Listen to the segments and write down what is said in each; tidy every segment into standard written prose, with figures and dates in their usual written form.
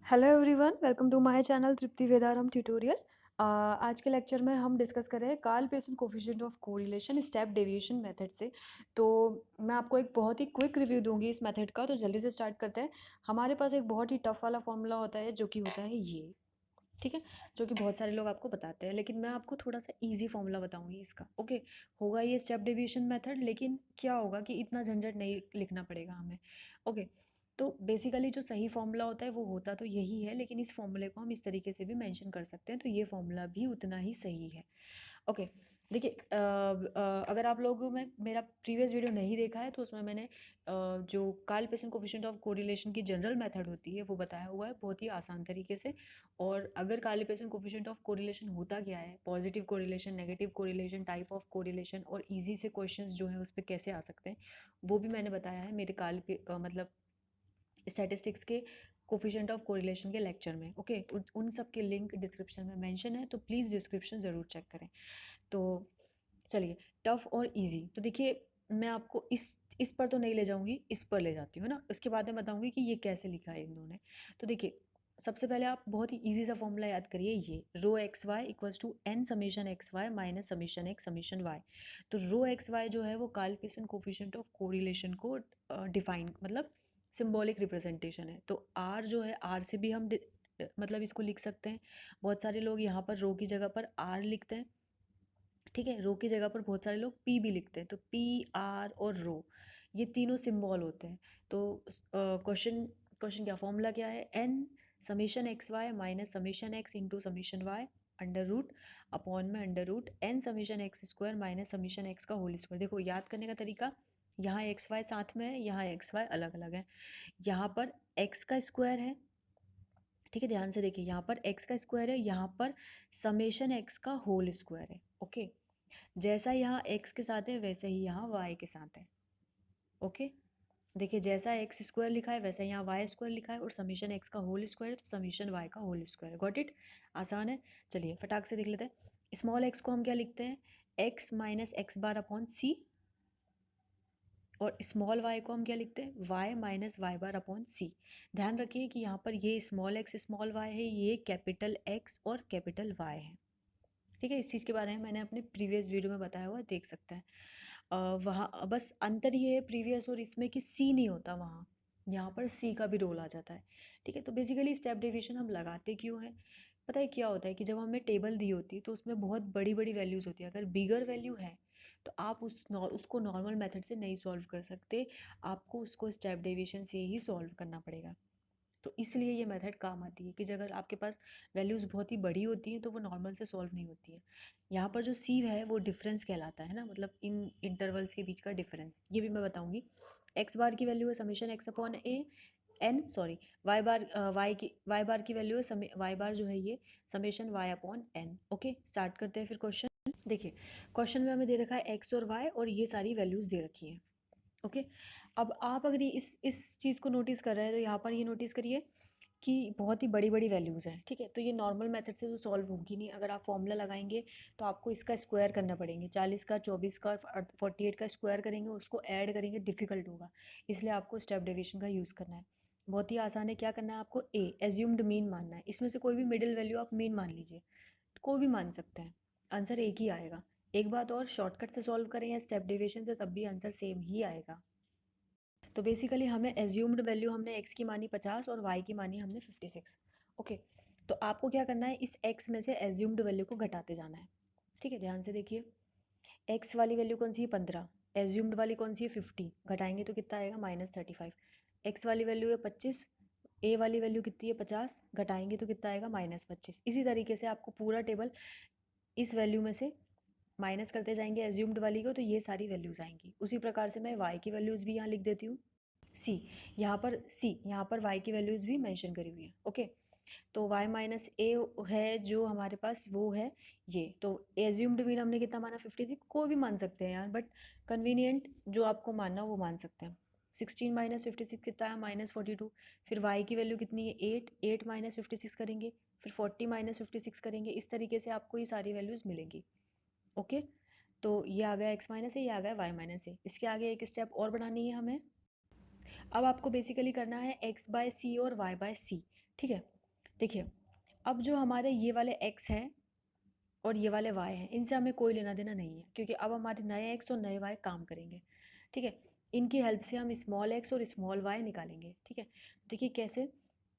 Hello everyone, welcome to my channel Tripti Vedarambh tutorial. आज के lecture में हम डिस्कस कर रहे हैं Karl Pearson coefficient of correlation step deviation method से। तो मैं आपको एक बहुत ही क्विक रिव्यू दूंगी इस मेथड का, तो जल्दी से स्टार्ट करते हैं। हमारे पास एक बहुत ही टफ वाला फॉर्मूला होता है जो कि होता है ये, ठीक है, जो कि बहुत सारे लोग आपको बताते हैं, लेकिन मैं आपको थोड़ा सा इजी फॉर्मूला बताऊंगी इसका। ओके, होगा ये स्टेप डेविएशन मेथड, लेकिन क्या होगा कि इतना झंझट नहीं लिखना पड़ेगा हमें। ओके, तो बेसिकली जो सही फॉर्मूला होता है वो होता तो यही है, लेकिन इस फॉर्मूले को हम इस तरीके से भी मेंशन कर सकते हैं, तो ये फॉर्मूला भी उतना ही सही है। ओके, देखिए, अगर आप लोगों में मेरा प्रीवियस वीडियो नहीं देखा है तो उसमें मैंने जो Karl Pearson coefficient of correlation की जनरल मेथड होती है वो बताया हुआ है बहुत ही आसान तरीके से। और अगर Karl Pearson coefficient of correlation होता क्या है, positive correlation, negative correlation, type of correlation और इजी से क्वेश्चंस जो है उस पर कैसे आ सकते हैं, वो भी मैंने बताया है मेरे मतलब स्टैटिस्टिक्स के कोफिशिएंट ऑफ कोरिलेशन के लेक्चर में। ओके, उन सब के लिंक डिस्क्रिप्शन में मेंशन है, तो प्लीज़ डिस्क्रिप्शन ज़रूर चेक करें। तो चलिए, टफ और इजी, तो देखिए मैं आपको इस पर तो नहीं ले जाऊंगी, इस पर ले जाती हूँ ना, उसके बाद मैं बताऊंगी कि ये कैसे लिखा है इन्होंने। तो देखिए, सबसे पहले आप बहुत ही इजी सा फॉर्मूला याद करिए, ये rho x y equals to n summation x y minus summation x summation y. तो रो एक्स वाई जो है वो Karl Pearson coefficient of correlation को डिफाइन, मतलब सिंबॉलिक रिप्रेजेंटेशन है। तो आर जो है, आर से भी हम मतलब इसको लिख सकते हैं। बहुत सारे लोग यहाँ पर रो की जगह पर आर लिखते हैं, ठीक है, रो की जगह पर बहुत सारे लोग पी भी लिखते हैं। तो पी, आर और रो, ये तीनों सिंबल होते हैं। तो क्वेश्चन क्वेश्चन क्या, फॉर्मूला क्या है, n summation x y minus summation x into summation y under root upon में under root n summation x square minus summation x का होल स्क्वायर। देखो याद करने का तरीका, यहाँ एक्स वाई साथ में है, यहाँ एक्स वाई अलग अलग है। यहाँ पर एक्स का स्क्वायर है, ठीक है, ध्यान से देखिए, यहाँ पर एक्स का स्क्वायर है, यहाँ पर समेशन एक्स का होल स्क्वायर है। ओके, जैसा यहाँ x के साथ है वैसे ही यहाँ y के साथ है। ओके, देखिए जैसा एक्स स्क्वायर लिखा है वैसा यहाँ वाई स्क्वायर लिखा है, और समीशन एक्स का होल स्क्वायर है तो समीशन वाई का होल स्क्वायर। गॉट इट, आसान है। चलिए फटाक से देख लेते हैं। स्मॉल एक्स को हम क्या लिखते हैं, x minus x bar upon c, और स्मॉल वाई को हम क्या लिखते हैं, y minus y bar upon c. ध्यान रखिए कि यहाँ पर ये स्मॉल एक्स स्मॉल वाई है, ये कैपिटल एक्स और कैपिटल वाई है, ठीक है। इस चीज़ के बारे में मैंने अपने प्रीवियस वीडियो में बताया हुआ, देख सकते हैं। वहाँ बस अंतर ये है प्रीवियस और इसमें कि सी नहीं होता वहाँ, यहाँ पर सी का भी रोल आ जाता है, ठीक है। तो बेसिकली स्टेप डेविएशन हम लगाते क्यों है, पता है क्या होता है कि जब हमें टेबल दी होती है तो उसमें बहुत बड़ी बड़ी वैल्यूज़ होती है। अगर बिगर वैल्यू है तो आप उसको नॉर्मल मेथड से नहीं सॉल्व कर सकते, आपको उसको स्टेप डेविएशन से ही सॉल्व करना पड़ेगा। तो इसलिए ये मेथड काम आती है कि जब अगर आपके पास वैल्यूज़ बहुत ही बड़ी होती हैं तो वो नॉर्मल से सॉल्व नहीं होती है। यहाँ पर जो सी है वो डिफरेंस कहलाता है ना, मतलब इन इंटरवल्स के बीच का डिफरेंस, ये भी मैं बताऊंगी। एक्स बार की वैल्यू है summation x upon a n, sorry, y bar की वैल्यू है वाई बार जो है ये summation y upon n. Okay, start करते हैं फिर क्वेश्चन। देखिए, क्वेश्चन में हमें दे रखा है एक्स और वाई और ये सारी वैल्यूज़ दे रखी हैं। ओके, अब आप अगर इस चीज़ को नोटिस कर रहे हैं तो यहाँ पर ये नोटिस करिए कि बहुत ही बड़ी बड़ी वैल्यूज़ हैं, ठीक है। तो ये नॉर्मल मेथड से तो सॉल्व होगी नहीं, अगर आप फॉर्मूला लगाएंगे तो आपको इसका स्क्वायर करना पड़ेंगे, 40 का 24 का 48 का स्क्वायर करेंगे, उसको ऐड करेंगे, डिफिकल्ट होगा। इसलिए आपको स्टेप डेविएशन का यूज़ करना है। बहुत ही आसान है, क्या करना है आपको, ए एज्यूम्ड मीन मानना है। इसमें से कोई भी मिडिल वैल्यू आप मीन मान लीजिए, कोई भी मान सकते हैं, आंसर एक ही आएगा। एक बात और, शॉर्टकट से सॉल्व करें या स्टेप डेविएशन से तब भी आंसर सेम ही आएगा। तो बेसिकली हमें एज्यूम्ड वैल्यू हमने x की मानी 50 और y की मानी हमने 56। ओके, तो आपको क्या करना है, इस x में से एज्यूम्ड वैल्यू को घटाते जाना है, ठीक है। ध्यान से देखिए, x वाली वैल्यू कौन सी है, 15, एज्यूम्ड वाली कौन सी है, 50, घटाएंगे तो कितना आएगा, -35। x वाली वैल्यू है 25, a वाली वैल्यू कितनी है 50, घटाएंगे तो कितना आएगा, -25। इसी तरीके से आपको पूरा टेबल इस वैल्यू में से माइनस करते जाएंगे एज्यूम्ड वाली को, तो ये सारी वैल्यूज़ आएंगी। उसी प्रकार से मैं y की वैल्यूज़ भी यहाँ लिख देती हूँ, सी यहाँ पर y की वैल्यूज़ भी मेंशन करी हुई है। ओके, तो y माइनस ए है जो हमारे पास, वो है ये। तो एज्यूम्ड मीन हमने कितना माना, 56, कोई भी मान सकते हैं यार, बट कन्वीनियंट जो आपको मानना वो मान सकते हैं। 16 माइनस 56 कितना है, -42। फिर y की वैल्यू कितनी है, 8 माइनस 56 करेंगे, फिर 40 माइनस 56 करेंगे, इस तरीके से आपको ये सारी वैल्यूज़ मिलेंगी। ओके, तो ये आ गया x माइनस है, ये आ गया y माइनस है। इसके आगे एक स्टेप और बढ़ानी है हमें। अब आपको बेसिकली करना है x बाय सी और y बाय सी, ठीक है। देखिए, अब जो हमारे ये वाले x है और ये वाले y हैं, इनसे हमें कोई लेना देना नहीं है, क्योंकि अब हमारे नए x और नए y काम करेंगे। ठीक है, इनकी हेल्प से हम स्मॉल x और स्मॉल y निकालेंगे। ठीक है, देखिए कैसे।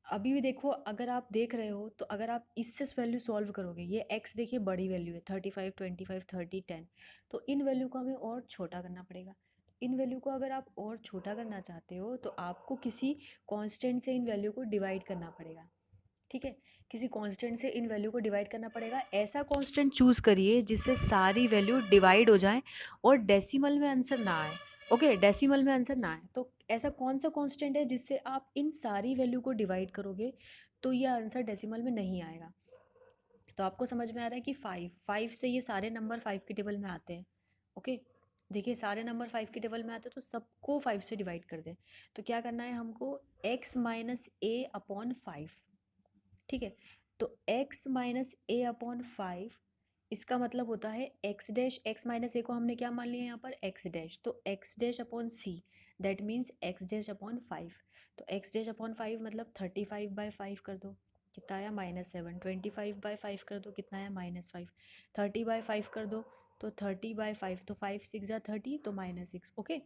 अभी भी देखो, अगर आप देख रहे हो तो अगर आप इससे वैल्यू सॉल्व करोगे, ये x देखिए बड़ी वैल्यू है, 35, 25, 30, 10, तो इन वैल्यू को हमें और छोटा करना पड़ेगा। इन वैल्यू को अगर आप और छोटा करना चाहते हो तो आपको किसी कांस्टेंट से इन वैल्यू को डिवाइड करना पड़ेगा। ठीक है, किसी कांस्टेंट से इन वैल्यू को डिवाइड करना पड़ेगा। ऐसा कांस्टेंट चूज करिए जिससे सारी वैल्यू डिवाइड हो जाए और डेसिमल में आंसर ना आए। ओके, डेसिमल में आंसर ना आए, तो ऐसा कौन सा कांस्टेंट है जिससे आप इन सारी वैल्यू को डिवाइड करोगे तो ये आंसर डेसिमल में नहीं आएगा। तो आपको समझ में आ रहा है कि 5 से ये सारे नंबर 5 के टेबल में आते हैं। ओके, देखिए सारे नंबर 5 के टेबल में आते हैं, तो सबको 5 से डिवाइड कर दें। तो क्या करना है हमको, x माइनस ए अपॉन 5। ठीक है, तो x माइनस ए अपॉन 5, इसका मतलब होता है x डैश, x माइनस ए को हमने क्या मान लिया यहाँ पर, x डैश, तो x dash upon c, that means x dash upon 5। तो x डैश अपॉन 5 मतलब 35/5 कर दो, कितना आया -7। 25/5 कर दो, कितना आया -5। 30/5 कर दो तो 30/5, तो 5 6 जा 30, तो -6। ओके,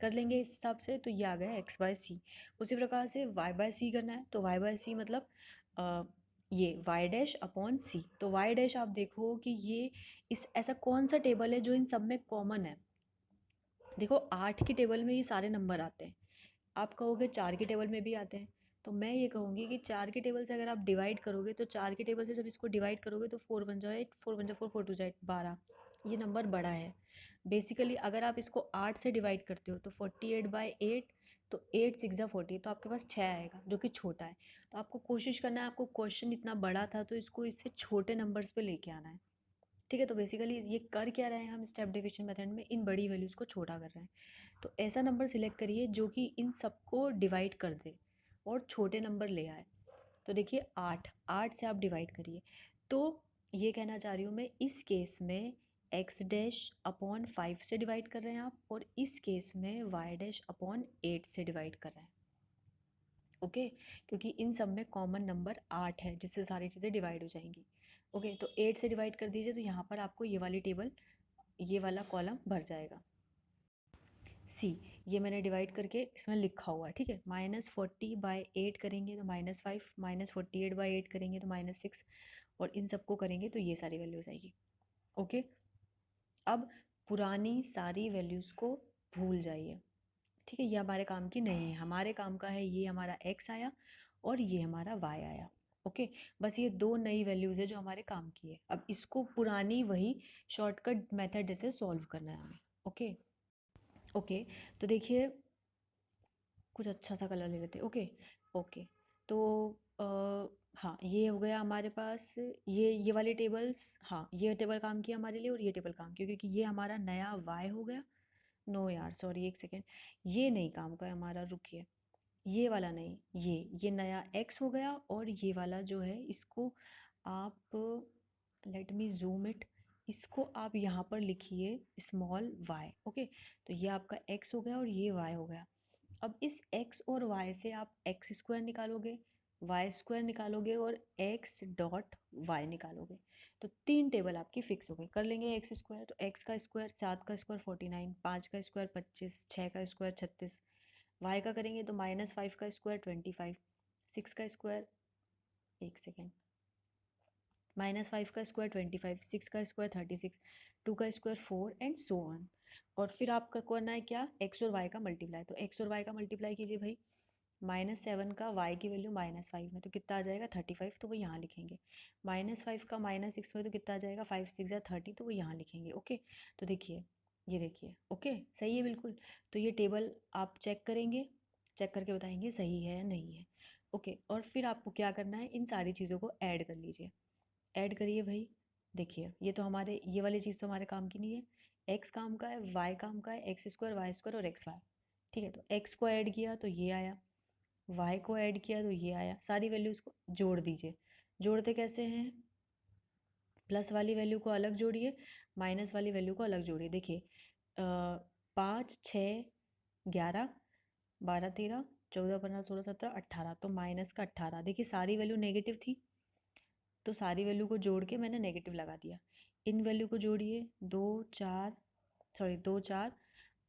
कर लेंगे इस हिसाब से, तो ये आ गया x/c। उसी प्रकार से y/c करना है, तो y/c मतलब ये y डैश अपॉन सी। तो y डैश आप देखो कि ये इस ऐसा कौन सा टेबल है जो इन सब में कॉमन है। देखो 8 की टेबल में ये सारे नंबर आते हैं, आप कहोगे 4 की टेबल में भी आते हैं, तो मैं ये कहूँगी कि 4 की टेबल से अगर आप डिवाइड करोगे तो 4 की टेबल से जब इसको डिवाइड करोगे तो 4 बन जाए 8, 4 बन जाए 4, 4 टू जाए 12, ये नंबर बड़ा है। बेसिकली अगर आप इसको 8 से डिवाइड करते हो तो 48/8, तो 8 6 जा 40, तो आपके पास 6 आएगा जो कि छोटा है। तो आपको कोशिश करना है, आपको क्वेश्चन इतना बड़ा था तो इसको इससे छोटे नंबर्स पे लेके आना है। ठीक है, तो बेसिकली ये कर क्या रहे हैं हम स्टेप डिविजन मेथड में, इन बड़ी वैल्यूज़ को छोटा कर रहे हैं। तो ऐसा नंबर सिलेक्ट करिए जो कि इन सबको डिवाइड कर दे और छोटे नंबर ले आए। तो देखिए 8 से आप डिवाइड करिए, तो ये कहना चाह रही हूँ मैं, इस केस में x डैश अपॉन 5 से डिवाइड कर रहे हैं आप, और इस केस में y डैश अपॉन 8 से डिवाइड कर रहे हैं। ओके, क्योंकि इन सब में कॉमन नंबर 8 है जिससे सारी चीज़ें डिवाइड हो जाएंगी। ओके, तो 8 से डिवाइड कर दीजिए, तो यहाँ पर आपको ये वाली टेबल, ये वाला कॉलम भर जाएगा। सी, ये मैंने डिवाइड करके इसमें लिखा हुआ है। ठीक है, -40/8 करेंगे तो -5, -48/8 करेंगे तो -6, और इन सबको करेंगे तो ये सारी वैल्यूज आएगी। ओके, अब पुरानी सारी वैल्यूज़ को भूल जाइए। ठीक है, ये हमारे काम की नहीं है, हमारे काम का है ये हमारा x आया और ये हमारा y आया। ओके, बस ये दो नई वैल्यूज़ है जो हमारे काम की है। अब इसको पुरानी वही शॉर्टकट मेथड जैसे सॉल्व करना है हमें। ओके, ओके, तो देखिए कुछ अच्छा सा कलर ले लेते हैं। ओके, ओके, तो हाँ ये हो गया हमारे पास, ये वाली टेबल्स, हाँ ये टेबल काम किया हमारे लिए और ये टेबल काम किया, क्योंकि ये हमारा नया y हो गया। नो यार सॉरी, एक सेकेंड, ये नहीं काम का है हमारा, रुकिए, ये वाला नहीं, ये नया x हो गया, और ये वाला जो है इसको आप, लेट मी जूम इट, इसको आप यहाँ पर लिखिए स्मॉल y। ओके, तो ये आपका x हो गया और ये y हो गया। अब इस x और y से आप एक्स स्क्वायर निकालोगे, वाई स्क्वायर निकालोगे और x डॉट y निकालोगे, तो तीन टेबल आपकी फिक्स हो गई। कर लेंगे एक्स स्क्वायर, तो x का स्क्वायर 7 का स्क्वायर 49, 5 का स्क्वायर 25, 6 का स्क्वायर 36, y का करेंगे तो -5 का स्क्वायर 25, 6 का स्क्वायर, एक सेकेंड, -5 का स्क्वायर 25, 6 का स्क्वायर 36, 2 का स्क्वायर 4 एंड सो ऑन। और फिर आपका करना है क्या, x और y का मल्टीप्लाई, तो x और y का मल्टीप्लाई कीजिए भाई। -7 का y की वैल्यू -5 में तो कितना आ जाएगा 35, तो वो यहाँ लिखेंगे। -5 का -6 में तो कितना आ जाएगा 5 6 या 30, तो वो यहाँ लिखेंगे। ओके, तो देखिए, ये देखिए, ओके सही है बिल्कुल। तो ये टेबल आप चेक करेंगे, चेक करके बताएंगे सही है या नहीं है। ओके, और फिर आपको क्या करना है, इन सारी चीज़ों को ऐड कर लीजिए, ऐड करिए भाई। देखिए ये तो हमारे, ये वाली चीज़ तो हमारे काम की नहीं है, एक्स काम का है, वाई काम का है, एक्स स्क्वायर वाई स्क्वायर और एक्स वाई। ठीक है, तो एक्स को ऐड किया तो ये आया, वाई को ऐड किया तो ये आया, सारी वैल्यूज़ को जोड़ दीजिए। जोड़ते कैसे हैं, प्लस वाली वैल्यू को अलग जोड़िए, माइनस वाली वैल्यू को अलग जोड़िए। देखिए 5 6 11 12 13 14, 15, 16, 17, 18, तो माइनस का 18। देखिए सारी वैल्यू नेगेटिव थी, तो सारी वैल्यू को जोड़ के मैंने नेगेटिव लगा दिया। इन वैल्यू को जोड़िए, 2 4 सॉरी 2 4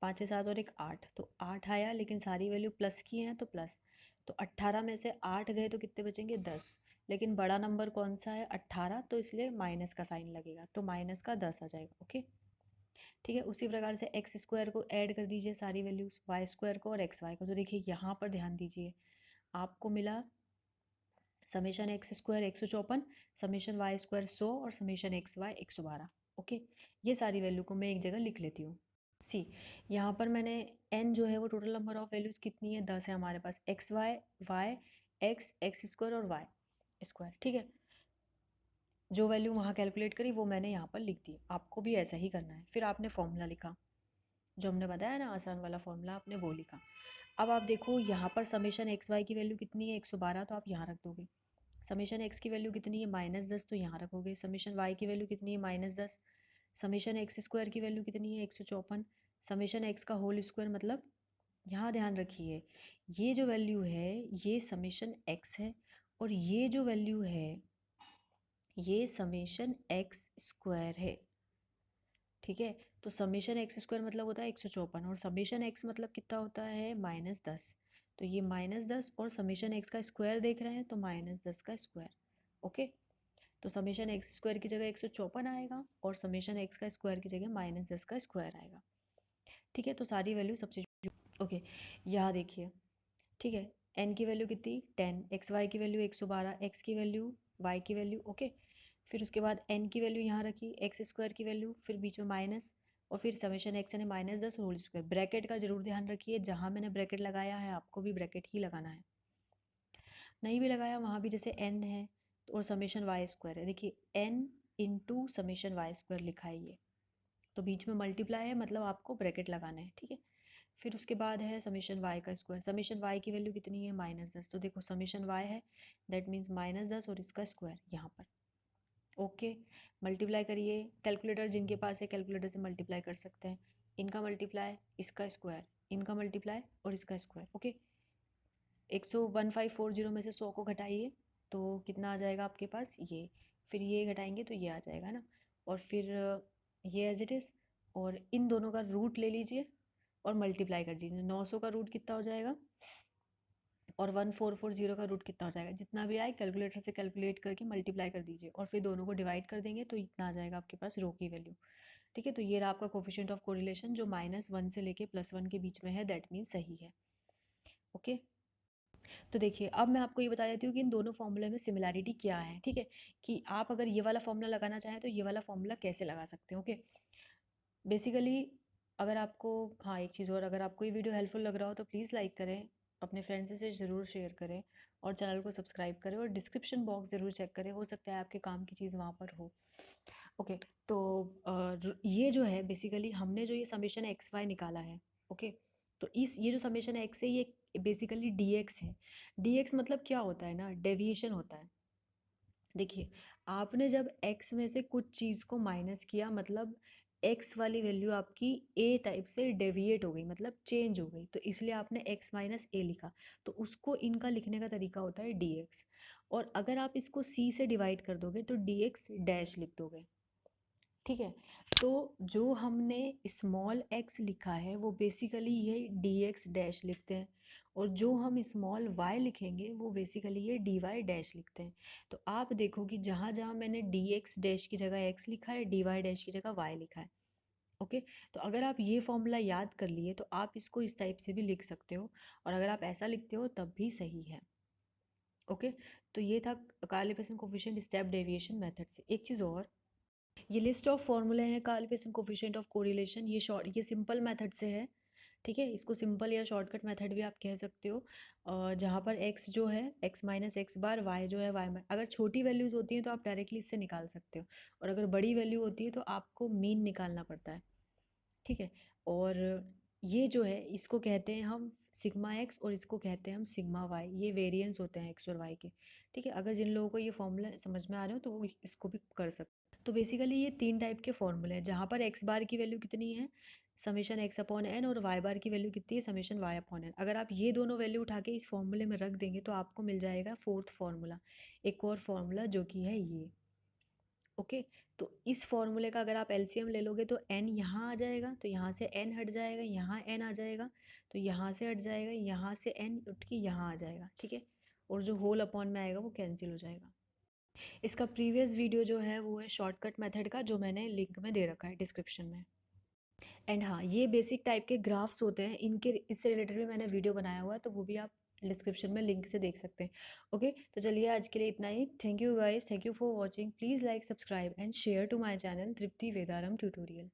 5 6 7 और एक 8, तो 8 आया, लेकिन सारी वैल्यू प्लस की हैं तो प्लस। तो 18 में से 8 गए तो कितने बचेंगे? 10। लेकिन बड़ा नंबर कौन सा है? 18, तो इसलिए माइनस का साइन लगेगा, तो माइनस का 10 आ जाएगा। ओके, ठीक है। उसी प्रकार से एक्स स्क्वायर को ऐड कर दीजिए सारी वैल्यूज, वाई स्क्वायर को और एक्स वाई को। तो देखिए यहाँ पर ध्यान दीजिए, आपको मिला summation x square 154, summation y square 100 और समेशन एक्स वाई 112। ओके, ये सारी वैल्यू को मैं एक जगह लिख लेती हूँ। सी, यहाँ पर मैंने एन जो है वो टोटल नंबर ऑफ वैल्यूज कितनी है? 10 है हमारे पास। X y, y x, x square और वाई स्क्वायर, ठीक है। जो वैल्यू वहाँ कैलकुलेट करी वो मैंने यहाँ पर लिख दी। आपको भी ऐसा ही करना है। फिर आपने फॉर्मूला लिखा, जो हमने बताया ना आसान वाला फॉर्मूला, आपने वो लिखा। अब आप देखो यहाँ पर समेशन एक्स वाई की वैल्यू कितनी है? 112, तो आप यहाँ रख दोगे। समेशन एक्स की वैल्यू कितनी है? -10, तो यहाँ रखोगे। समेशन वाई की वैल्यू कितनी है? -10। समेशन एक्स स्क्वायर की वैल्यू कितनी है? 154। समेशन एक्स का होल स्क्वायर, मतलब यहाँ ध्यान रखिए, ये जो वैल्यू है ये समेशन एक्स है, और ये जो वैल्यू है ये समेशन एक्स स्क्वायर है, ठीक है। तो समेशन एक्स स्क्वायर मतलब होता है 154, और समेशन एक्स मतलब कितना होता है? -10। तो ये -10 और समेशन एक्स का स्क्वायर देख रहे हैं, तो -10 का स्क्वायर। ओके, तो समेशन एक्स स्क्वायर की जगह 154 आएगा, और समेशन एक्स का स्क्वायर की जगह -10 का स्क्वायर आएगा, ठीक है। तो सारी वैल्यू सब्स्टिट्यूट। ओके, यहाँ देखिए, ठीक है। एन की वैल्यू कितनी? 10, एक्स वाई की वैल्यू 112, एक्स की वैल्यू, वाई की वैल्यू। ओके, फिर उसके बाद एन की वैल्यू यहाँ रखी, एक्स स्क्वायर की वैल्यू, फिर बीच में माइनस, और फिर समेशन एक्स यानी -10 होल स्क्वायर। ब्रैकेट का जरूर ध्यान रखिए, जहाँ मैंने ब्रैकेट लगाया है आपको भी ब्रैकेट ही लगाना है। नहीं भी लगाया वहाँ भी, जैसे एन है और समेशन वाई स्क्वायर है, देखिए n into summation y square लिखा है ये, तो बीच में मल्टीप्लाई है, मतलब आपको ब्रैकेट लगाना है, ठीक है। फिर उसके बाद है समेशन वाई का स्क्वायर। समेशन वाई की वैल्यू कितनी है? -10, तो देखो समेशन वाई है, दैट मीन्स -10 और इसका स्क्वायर यहाँ पर। ओके, मल्टीप्लाई करिए। कैलकुलेटर जिनके पास है कैलकुलेटर से मल्टीप्लाई कर सकते हैं। इनका मल्टीप्लाई, इसका स्क्वायर, इनका मल्टीप्लाई और इसका स्क्वायर। ओके, 1540 में से 100 को घटाइए, तो कितना आ जाएगा आपके पास? ये। फिर ये घटाएंगे तो ये आ जाएगा ना, और फिर ये एज इट इज़, और इन दोनों का रूट ले लीजिए और मल्टीप्लाई कर दीजिए। 900 का रूट कितना हो जाएगा, और 1440 का रूट कितना हो जाएगा? जितना भी आए कैलकुलेटर से कैलकुलेट करके मल्टीप्लाई कर दीजिए, और फिर दोनों को डिवाइड कर देंगे तो इतना आ जाएगा आपके पास रो की वैल्यू, ठीक है। तो ये रहा आपका कोफिशिएंट ऑफ कोरिलेशन, जो -1 से लेके +1 के बीच में है, दैट मीन्स सही है। ओके, तो देखिए अब मैं आपको ये बता देती हूँ कि इन दोनों फॉर्मूले में सिमिलैरिटी क्या है, ठीक है। कि आप अगर ये वाला फॉर्मूला लगाना चाहें तो ये वाला फॉर्मूला कैसे लगा सकते हैं। ओके, बेसिकली अगर आपको, हाँ एक चीज़ और, अगर आपको ये वीडियो हेल्पफुल लग रहा हो तो प्लीज़ लाइक करें, अपने फ्रेंड्स से ज़रूर शेयर करें, और चैनल को सब्सक्राइब करें, और डिस्क्रिप्शन बॉक्स ज़रूर चेक करें, हो सकता है आपके काम की चीज़ वहाँ पर हो। ओके, तो ये जो है बेसिकली हमने जो ये समेशन एक्स वाई निकाला है, ओके, तो इस ये जो समेशन एक्स है ये बेसिकली डी एक्स है। डी एक्स मतलब क्या होता है ना? डेविएशन होता है। देखिए, आपने जब x में से कुछ चीज़ को माइनस किया, मतलब x वाली वैल्यू आपकी a टाइप से डेविएट हो गई, मतलब चेंज हो गई, तो इसलिए आपने x माइनस ए लिखा, तो उसको इनका लिखने का तरीका होता है dx। और अगर आप इसको c से डिवाइड कर दोगे तो dx डैश लिख दोगे, ठीक है। तो जो हमने स्मॉल x लिखा है वो बेसिकली ये dx डैश लिखते हैं, और जो हम स्मॉल y लिखेंगे वो बेसिकली ये dy डैश लिखते हैं। तो आप देखो कि जहाँ जहाँ मैंने dx डैश की जगह x लिखा है, dy डैश की जगह y लिखा है। ओके, तो अगर आप ये फॉर्मूला याद कर लिए तो आप इसको इस टाइप से भी लिख सकते हो, और अगर आप ऐसा लिखते हो तब भी सही है। ओके, तो ये था Karl Pearson coefficient step deviation method से। एक चीज़ और, ये लिस्ट ऑफ फॉर्मूले हैं Karl Pearson coefficient of correlation, ये सिंपल मेथड से है, ठीक है। इसको सिंपल या शॉर्टकट मेथड भी आप कह सकते हो। जहाँ पर x जो है x माइनस एक्स बार, y जो है y में, अगर छोटी वैल्यूज़ होती हैं तो आप डायरेक्टली इससे निकाल सकते हो, और अगर बड़ी वैल्यू होती है तो आपको मीन निकालना पड़ता है, ठीक है। और ये जो है इसको कहते हैं हम सिग्मा एक्स, और इसको कहते हैं हम सिग्मा वाई, ये वेरिएंस होते हैं एक्स और वाई के, ठीक है। अगर जिन लोगों को ये फॉर्मूला समझ में आ रहे हो तो वो इसको भी कर सकते हैं। तो बेसिकली ये 3 टाइप के फॉर्मूले हैं, जहाँ पर एक्स बार की वैल्यू कितनी है? समेशन एक्स अपॉन एन और वाई बार की वैल्यू कितनी है, समेशन वाई अपॉन एन। अगर आप ये दोनों वैल्यू उठा के इस फॉर्मूले में रख देंगे तो आपको मिल जाएगा फोर्थ फार्मूला, एक और फार्मूला जो कि है ये। ओके, तो इस फॉर्मूले का अगर आप एलसीएम ले लोगे तो एन यहाँ आ जाएगा, तो यहाँ से एन हट जाएगा, यहाँ एन आ जाएगा, तो यहाँ से हट जाएगा, यहाँ से एन उठ के यहाँ आ जाएगा, ठीक है। और जो होल अपॉन में आएगा वो कैंसिल हो जाएगा। इसका प्रीवियस वीडियो जो है वो है शॉर्टकट मेथड का, जो मैंने लिंक में दे रखा है डिस्क्रिप्शन में। एंड हाँ, ये बेसिक टाइप के ग्राफ्स होते हैं, इनके इससे रिलेटेड भी मैंने वीडियो बनाया हुआ है, तो वो भी आप डिस्क्रिप्शन में लिंक से देख सकते हैं। ओके, तो चलिए आज के लिए इतना ही। Thank you guys, thank you for watching. Please like, subscribe and share to my channel Tripti Vedaram tutorial.